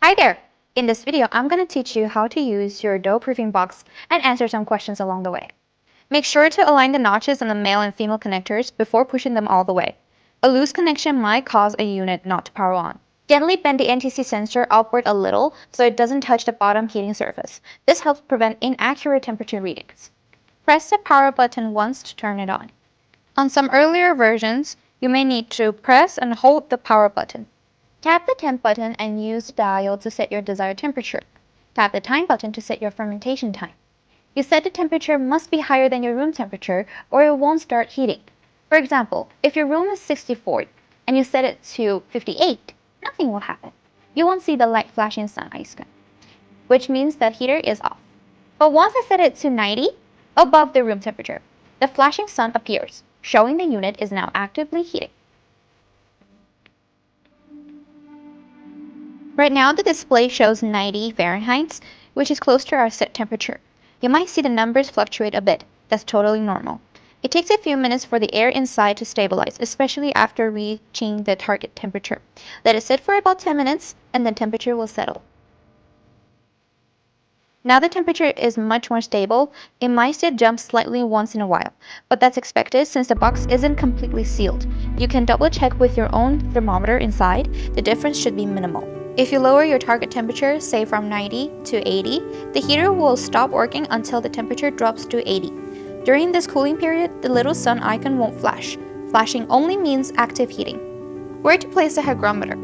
Hi there! In this video, I'm going to teach you how to use your dough proofing box and answer some questions along the way. Make sure to align the notches on the male and female connectors before pushing them all the way. A loose connection might cause a unit not to power on. Gently bend the NTC sensor upward a little so it doesn't touch the bottom heating surface. This helps prevent inaccurate temperature readings. Press the power button once to turn it on. On some earlier versions, you may need to press and hold the power button. Tap the temp button and use the dial to set your desired temperature. Tap the time button to set your fermentation time. You said the temperature must be higher than your room temperature or it won't start heating. For example, if your room is 64 and you set it to 58, nothing will happen. You won't see the light flashing sun icon, which means the heater is off. But once I set it to 90, above the room temperature, the flashing sun appears, showing the unit is now actively heating. Right now, the display shows 90 Fahrenheit, which is close to our set temperature. You might see the numbers fluctuate a bit. That's totally normal. It takes a few minutes for the air inside to stabilize, especially after reaching the target temperature. Let it sit for about 10 minutes, and the temperature will settle. Now the temperature is much more stable. It might still jump slightly once in a while, but that's expected since the box isn't completely sealed. You can double check with your own thermometer inside. The difference should be minimal. If you lower your target temperature, say from 90 to 80, the heater will stop working until the temperature drops to 80. During this cooling period, the little sun icon won't flash. Flashing only means active heating. Where to place the hygrometer?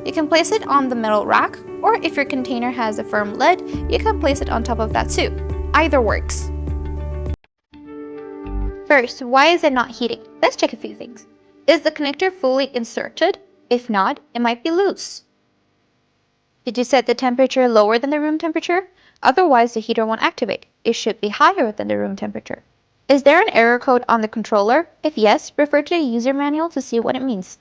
You can place it on the metal rack, or if your container has a firm lid, you can place it on top of that too. Either works. First, why is it not heating? Let's check a few things. Is the connector fully inserted? If not, it might be loose. Did you set the temperature lower than the room temperature? Otherwise, the heater won't activate. It should be higher than the room temperature. Is there an error code on the controller? If yes, refer to the user manual to see what it means.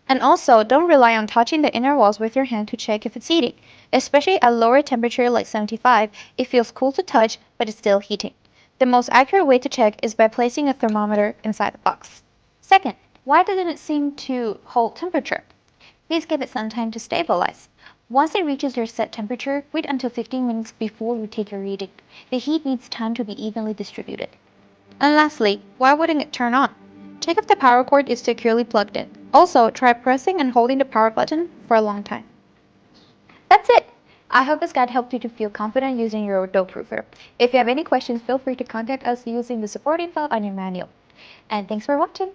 And also, don't rely on touching the inner walls with your hand to check if it's heating. Especially at lower temperature like 75, it feels cool to touch, but it's still heating. The most accurate way to check is by placing a thermometer inside the box. Second, why doesn't it seem to hold temperature? Please give it some time to stabilize. Once it reaches your set temperature, wait until 15 minutes before you take your reading. The heat needs time to be evenly distributed. And lastly, why wouldn't it turn on? Check if the power cord is securely plugged in. Also, try pressing and holding the power button for a long time. That's it! I hope this guide helped you to feel confident using your dough proofer. If you have any questions, feel free to contact us using the support info on your manual. And thanks for watching!